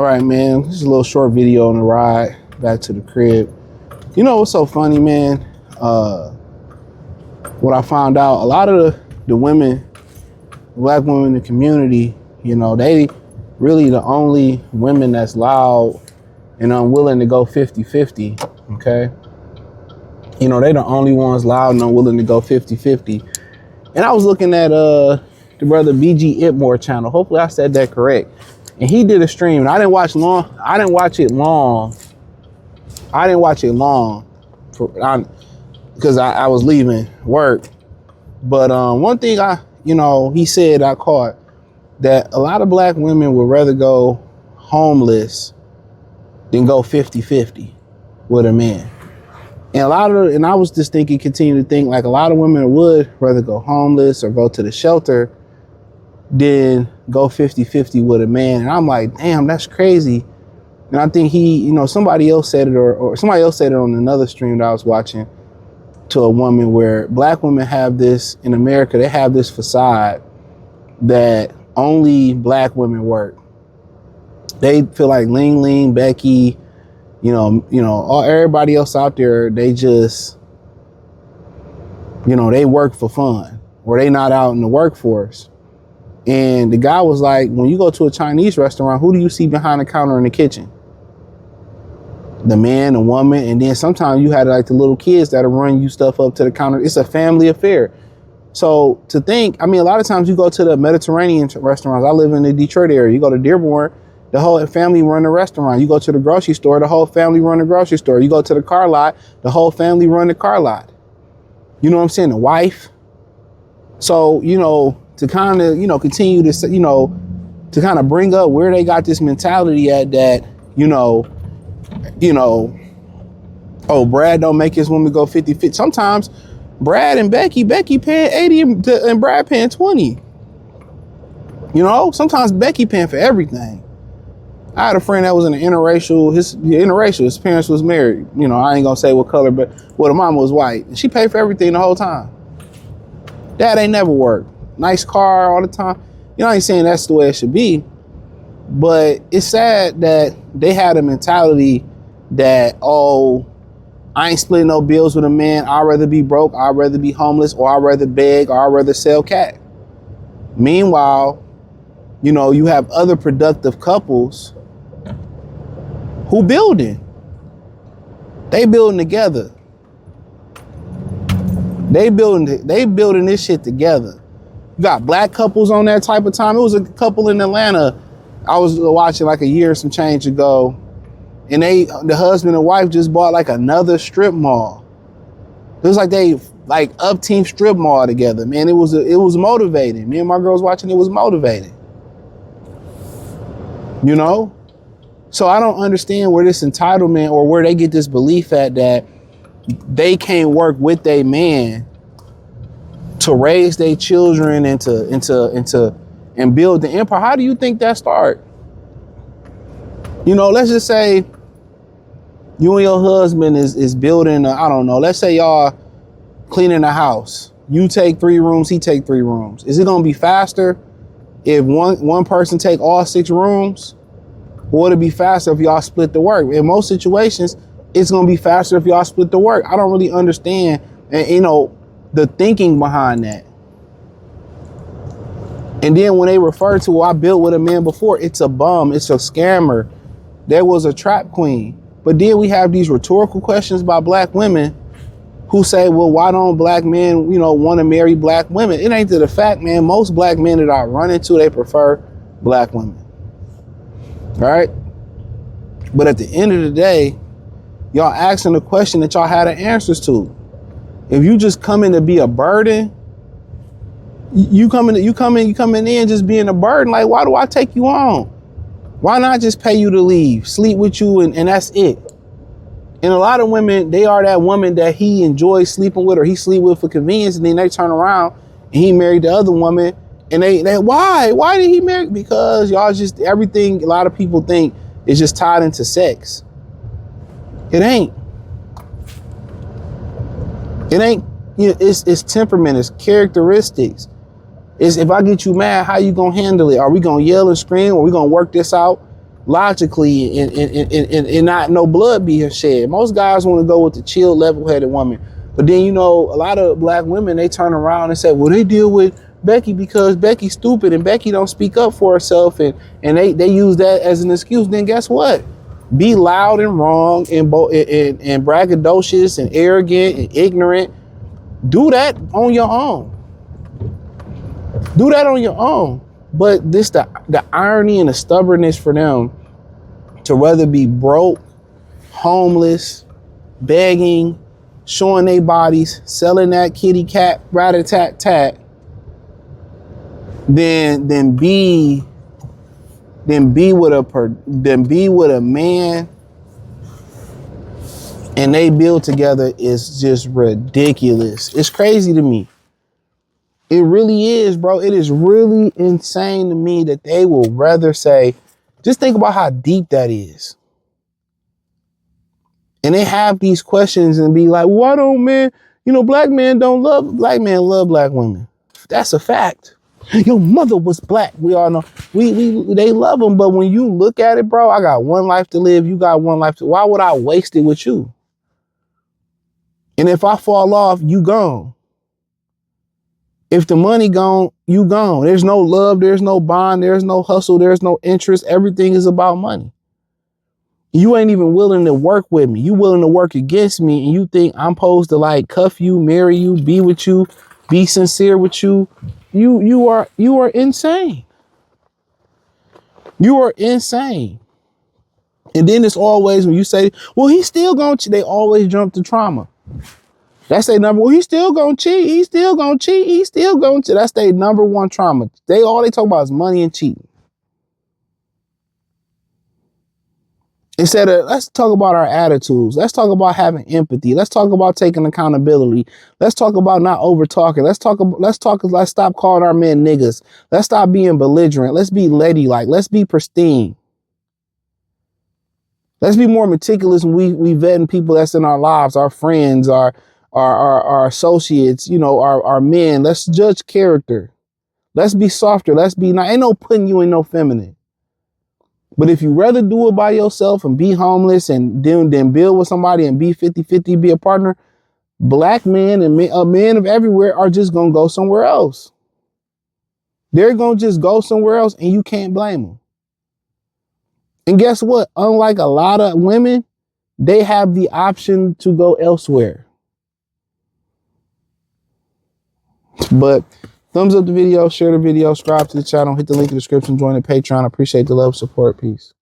right, man. This is a little short video on the ride back to the crib. You know what's so funny, man? What I found out, a lot of the women, black women in the community, you know, they really the only women that's loud and unwilling to go 50-50, okay? You know, they the only ones loud and unwilling to go 50-50. And I was looking at the brother BG Itmore channel. Hopefully I said that correct. And he did a stream, and I didn't watch it long because I was leaving work. But one thing he said I caught that a lot of black women would rather go homeless than go 50-50 with a man. And I was just continue to think like a lot of women would rather go homeless or go to the shelter than go 50-50 with a man. And I'm like, damn, that's crazy. And I think somebody else said it or somebody else said it on another stream that I was watching to a woman where black women have this, in America, they have this facade that only black women work. They feel like Ling, Becky, everybody else out there, they just, they work for fun or they not out in the workforce. And the guy was like, when you go to a Chinese restaurant, who do you see behind the counter in the kitchen? The man, the woman, and then sometimes you had like the little kids that'll run you stuff up to the counter. It's a family affair. So to think, a lot of times you go to the Mediterranean restaurants. I live in the Detroit area. You go to Dearborn, the whole family run the restaurant. You go to the grocery store, the whole family run the grocery store. You go to the car lot, the whole family run the car lot. You know what I'm saying? The wife. So, to kind of, continue to, to kind of bring up where they got this mentality at that, oh, Brad don't make his woman go 50-50. Sometimes Brad and Becky paying 80 and Brad paying 20. Sometimes Becky paying for everything. I had a friend that was in an interracial, his parents was married. I ain't gonna say what color, but the mama was white. And she paid for everything the whole time. Dad ain't never worked. Nice car all the time. I ain't saying that's the way it should be, but it's sad that they had a mentality that, oh, I ain't splitting no bills with a man. I'd rather be broke. I'd rather be homeless, or I'd rather beg, or I'd rather sell cat. Meanwhile, you have other productive couples who building. They building together. They building this shit together. You got black couples on that type of time. It was a couple in Atlanta I was watching like a year or some change ago, and the husband and wife just bought like another strip mall. It was like they up team strip mall together, man. It was motivating. Me and my girls watching, it was motivating. So I don't understand where this entitlement or where they get this belief at that they can't work with their man to raise their children and and build the empire. How do you think that start? Let's just say you and your husband is building let's say y'all cleaning a house. You take 3 rooms, he take 3 rooms. Is it gonna be faster if one person take all 6 rooms? Or would it be faster if y'all split the work? In most situations, it's gonna be faster if y'all split the work. I don't really understand, the thinking behind that. And then when they refer to, I built with a man before, it's a bum, it's a scammer. There was a trap queen. But then we have these rhetorical questions by black women who say, well, why don't black men, want to marry black women? It ain't to the fact, man, most black men that I run into, they prefer black women. All right? But at the end of the day, y'all asking the question that y'all had the answers to. If you just come in to be a burden, you coming in just being a burden. Like, why do I take you on? Why not just pay you to leave, sleep with you, and that's it? And a lot of women, they are that woman that he enjoys sleeping with or he sleep with for convenience, and then they turn around and he married the other woman. And they why did he marry? Because y'all just, everything a lot of people think is just tied into sex. It ain't. It's temperament, it's characteristics. It's if I get you mad, how you gonna handle it? Are we gonna yell and scream? Or we gonna work this out? logically and not no blood being shed. Most guys want to go with the chill, level-headed woman. But then, you know, a lot of black women, they turn around and say, well, they deal with Becky because Becky's stupid and Becky don't speak up for herself, and they use that as an excuse. Then guess what? Be loud and wrong and braggadocious and arrogant and ignorant. Do that on your own. Do that on your own. But this the irony and the stubbornness for them to rather be broke, homeless, begging, showing their bodies, selling that kitty cat, rat-a-tat-tat, than be with a man and they build together is just ridiculous. It's crazy to me. It really is, bro. It is really insane to me that they will rather say, just think about how deep that is. And they have these questions and be like, why don't men, you know, black men love black women. That's a fact. Your mother was black. We all know. They love them. But when you look at it, bro, I got one life to live. You got one life to, why would I waste it with you? And if I fall off, you gone. If the money gone, you gone. There's no love, there's no bond, there's no hustle, there's no interest. Everything is about money. You ain't even willing to work with me. You willing to work against me, and you think I'm supposed to like cuff you, marry you, be with you, be sincere with you. You are insane. You are insane. And then it's always when you say, well, he's still gonna cheat, they always jump to trauma. That's their number. Well, he's still gonna cheat. He's still gonna cheat. He's still gonna cheat. That's their number one trauma. All they talk about is money and cheating. Instead of, let's talk about our attitudes. Let's talk about having empathy. Let's talk about taking accountability. Let's talk about not over talking. Let's stop calling our men niggas. Let's stop being belligerent. Let's be ladylike. Let's be pristine. Let's be more meticulous when we vetting people that's in our lives, our friends, our associates, you know, our men. Let's judge character. Let's be softer. Let's be not, ain't no putting you in no feminine. But if you rather do it by yourself and be homeless and then build with somebody and be 50-50, be a partner, black men and men of everywhere are just going to go somewhere else. They're going to just go somewhere else and you can't blame them. And guess what? Unlike a lot of women, they have the option to go elsewhere. But thumbs up the video, share the video, subscribe to the channel, hit the link in the description, join the Patreon. I appreciate the love, support, peace.